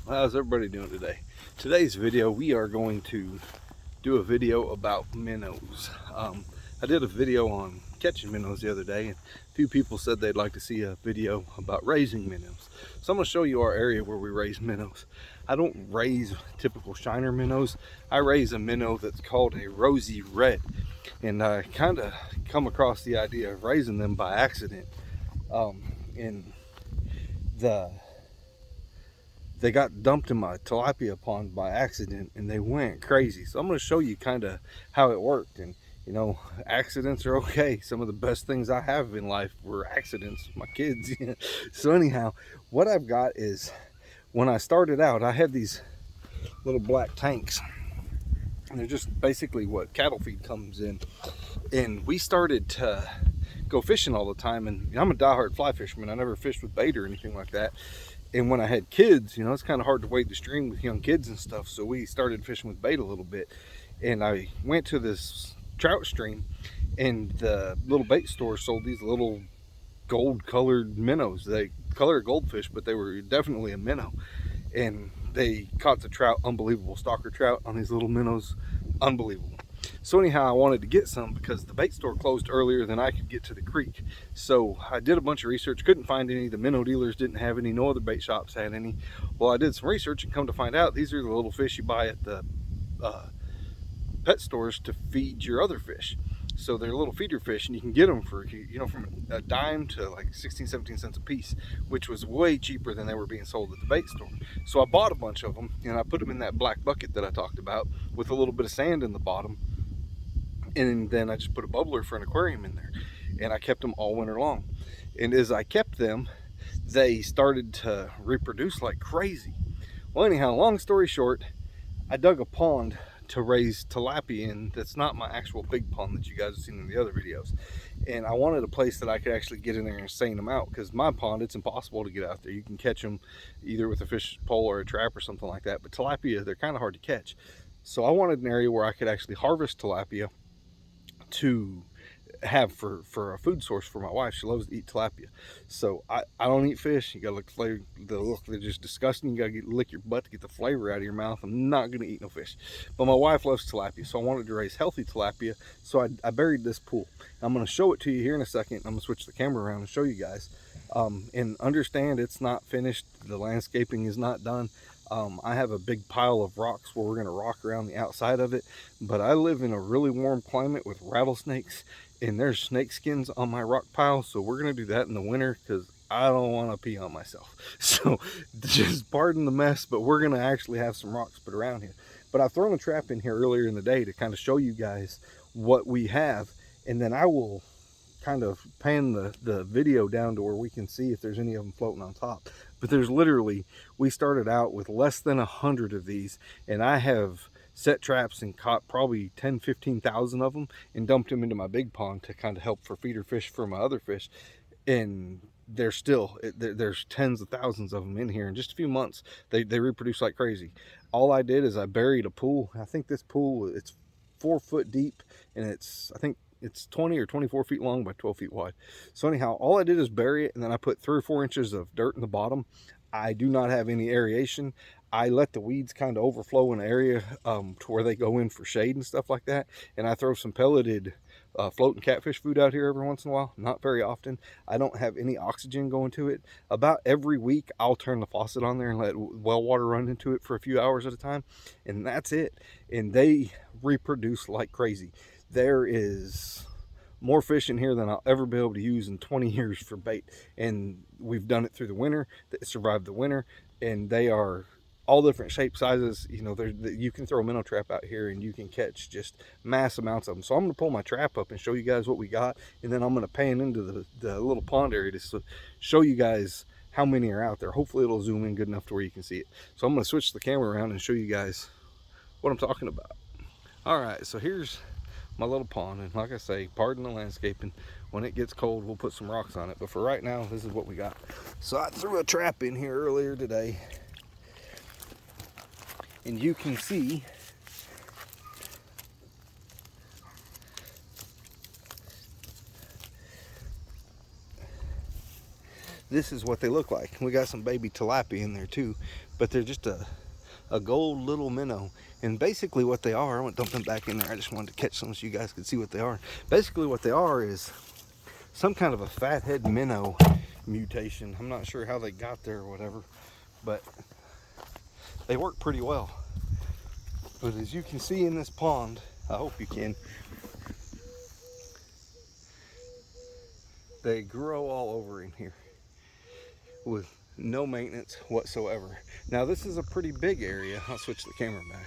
How's everybody doing today? Today's video, we are going to do a video about minnows. I did a video on catching minnows the other day, and a few people said they'd like to see a video about raising minnows. So I'm going to show you our area where we raise minnows. I don't raise typical shiner minnows. I raise a minnow that's called a rosy red, and I kind of come across the idea of raising them by accident. They got dumped in my tilapia pond by accident and they went crazy. So I'm going to show you kind of how it worked. And you know, accidents are okay. Some of the best things I have in life were accidents with my kids. So anyhow, what I've got is, when I started out, I had these little black tanks, and they're just basically what cattle feed comes in. And we started to go fishing all the time, and I'm a diehard fly fisherman. I never fished with bait or anything like that. And when I had kids, you know, it's kind of hard to wade the stream with young kids and stuff, so we started fishing with bait a little bit. And I went to this trout stream, and the little bait store sold these little gold colored minnows. They color goldfish, but they were definitely a minnow. And they caught the trout, unbelievable, stalker trout on these little minnows, unbelievable. So anyhow, I wanted to get some because the bait store closed earlier than I could get to the creek. So I did a bunch of research, couldn't find any. The minnow dealers didn't have any, no other bait shops had any. Well, I did some research and come to find out these are the little fish you buy at the pet stores to feed your other fish. So they're little feeder fish, and you can get them for, you know, from a dime to like 16-17 cents a piece, which was way cheaper than they were being sold at the bait store. So I bought a bunch of them, and I put them in that black bucket that I talked about with a little bit of sand in the bottom. And then I just put a bubbler for an aquarium in there, and I kept them all winter long. And as I kept them, they started to reproduce like crazy. Well, anyhow, long story short, I dug a pond to raise tilapia in. That's not my actual big pond that you guys have seen in the other videos. And I wanted a place that I could actually get in there and seine them out, because my pond, it's impossible to get out there. You can catch them either with a fish pole or a trap or something like that, but tilapia, they're kind of hard to catch. So I wanted an area where I could actually harvest tilapia to have for a food source for my wife. She loves to eat tilapia. So I don't eat fish. You gotta look flavor. They're just disgusting. You gotta lick your butt to get the flavor out of your mouth. I'm not gonna eat no fish. But my wife loves tilapia, so I wanted to raise healthy tilapia. So I buried this pool. I'm gonna show it to you here in a second. I'm gonna switch the camera around and show you guys. And understand it's not finished. The landscaping is not done. I have a big pile of rocks where we're going to rock around the outside of it, but I live in a really warm climate with rattlesnakes, and there's snake skins on my rock pile, so we're going to do that in the winter because I don't want to pee on myself. So just pardon the mess, but we're going to actually have some rocks put around here. But I've thrown a trap in here earlier in the day to kind of show you guys what we have, and then I will kind of pan the video down to where we can see if there's any of them floating on top. But there's literally, we started out with less than 100 of these, and I have set traps and caught probably 10-15,000 of them and dumped them into my big pond to kind of help for feeder fish for my other fish. And they're still, there's tens of thousands of them in here in just a few months. They reproduce like crazy. All I did is I buried a pool. I think this pool, it's 4 foot deep, and I think it's 20 or 24 feet long by 12 feet wide. So anyhow, all I did is bury it, and then I put 3 or 4 inches of dirt in the bottom. I do not have any aeration. I let the weeds kind of overflow in an area to where they go in for shade and stuff like that. And I throw some pelleted floating catfish food out here every once in a while, not very often. I don't have any oxygen going to it. About every week, I'll turn the faucet on there and let well water run into it for a few hours at a time, and that's it. And they reproduce like crazy. There is more fish in here than I'll ever be able to use in 20 years for bait. And we've done it through the winter. They survived the winter, and they are all different shapes, sizes. You know, you can throw a minnow trap out here and you can catch just mass amounts of them. So I'm going to pull my trap up and show you guys what we got, and then I'm going to pan into the little pond area to show you guys how many are out there. Hopefully it'll zoom in good enough to where you can see it. So I'm going to switch the camera around and show you guys what I'm talking about. All right, so here's my little pond, and like I say, pardon the landscaping. When it gets cold, we'll put some rocks on it, but for right now, this is what we got. So I threw a trap in here earlier today, and you can see this is what they look like. We got some baby tilapia in there too, but they're just a gold little minnow. And basically what they are, I won't dump them back in there, I just wanted to catch some so you guys could see what they are. Basically what they are is some kind of a fathead minnow mutation. I'm not sure how they got there or whatever, but they work pretty well. But as you can see in this pond, I hope you can, they grow all over in here with no maintenance whatsoever. Now this is a pretty big area. I'll switch the camera back.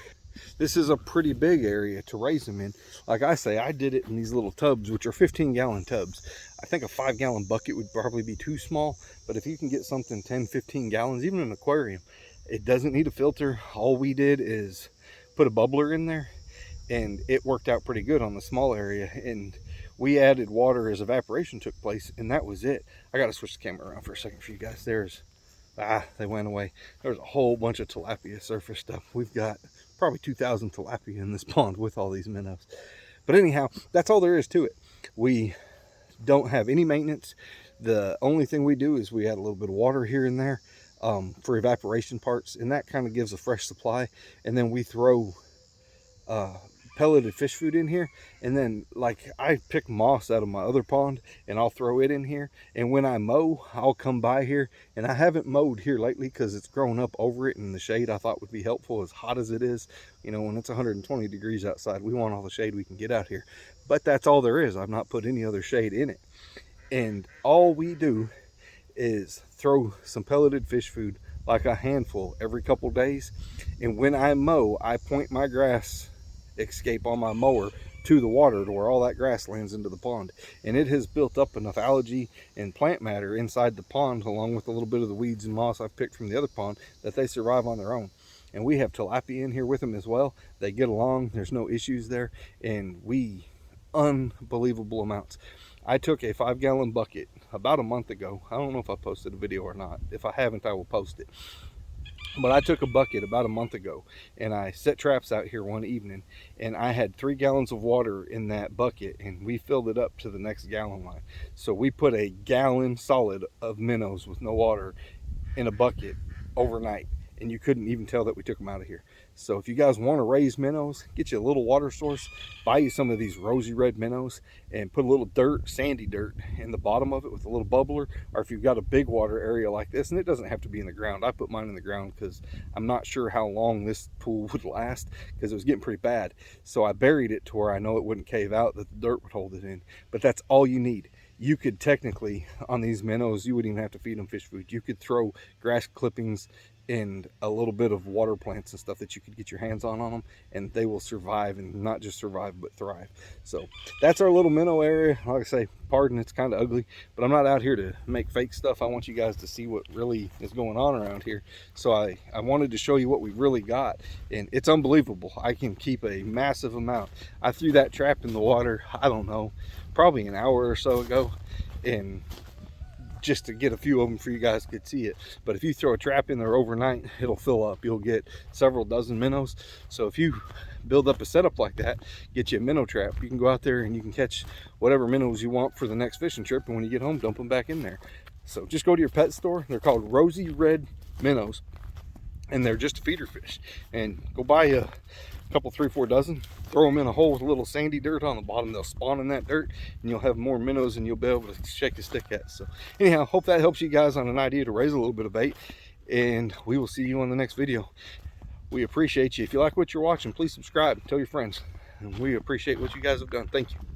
This is a pretty big area to raise them in. Like I say, I did it in these little tubs, which are 15-gallon tubs. I think a 5-gallon bucket would probably be too small, but if you can get something 10-15 gallons, even an aquarium, it doesn't need a filter. All we did is put a bubbler in there, and it worked out pretty good on the small area. And we added water as evaporation took place, and that was it. I gotta switch the camera around for a second for you guys. They went away. There's a whole bunch of tilapia surface stuff. We've got probably 2,000 tilapia in this pond with all these minnows. But anyhow, that's all there is to it. We don't have any maintenance. The only thing we do is we add a little bit of water here and there for evaporation parts, and that kind of gives a fresh supply. And then we throw pelleted fish food in here, and then like I pick moss out of my other pond and I'll throw it in here. And when I mow, I'll come by here, and I haven't mowed here lately because it's grown up over it, and the shade I thought would be helpful, as hot as it is. You know, when it's 120 degrees outside, we want all the shade we can get out here. But that's all there is. I've not put any other shade in it, and all we do is throw some pelleted fish food, like a handful every couple days. And when I mow, I point my grass escape on my mower to the water to where all that grass lands into the pond, and it has built up enough algae and plant matter inside the pond, along with a little bit of the weeds and moss I've picked from the other pond, that they survive on their own. And we have tilapia in here with them as well. They get along, there's no issues there, and we unbelievable amounts. I took a 5-gallon bucket about a month ago. I don't know if I posted a video or not. If I haven't, I will post it. But I took a bucket about a month ago, and I set traps out here one evening, and I had 3 gallons of water in that bucket, and we filled it up to the next gallon line. So we put a gallon solid of minnows with no water in a bucket overnight, and you couldn't even tell that we took them out of here. So if you guys want to raise minnows, get you a little water source, buy you some of these rosy red minnows, and put a little dirt, sandy dirt, in the bottom of it with a little bubbler. Or if you've got a big water area like this, and it doesn't have to be in the ground. I put mine in the ground because I'm not sure how long this pool would last, because it was getting pretty bad. So I buried it to where I know it wouldn't cave out, that the dirt would hold it in. But that's all you need. You could technically, on these minnows, you wouldn't even have to feed them fish food. You could throw grass clippings and a little bit of water plants and stuff that you could get your hands on them, and they will survive, and not just survive but thrive. So that's our little minnow area. Like I say, pardon, it's kind of ugly, but I'm not out here to make fake stuff. I want you guys to see what really is going on around here. So I wanted to show you what we really got, and it's unbelievable. I can keep a massive amount. I threw that trap in the water, I don't know, probably an hour or so ago, and just to get a few of them for you guys could see it. But if you throw a trap in there overnight, it'll fill up. You'll get several dozen minnows. So if you build up a setup like that, get you a minnow trap, you can go out there and you can catch whatever minnows you want for the next fishing trip, and when you get home, dump them back in there. So just go to your pet store. They're called rosy red minnows, and they're just feeder fish. And go buy a couple, 3-4 dozen, throw them in a hole with a little sandy dirt on the bottom. They'll spawn in that dirt, and you'll have more minnows than you'll be able to shake a stick at. So anyhow, hope that helps you guys on an idea to raise a little bit of bait, and we will see you on the next video. We appreciate you. If you like what you're watching, please subscribe, tell your friends, and we appreciate what you guys have done. Thank you.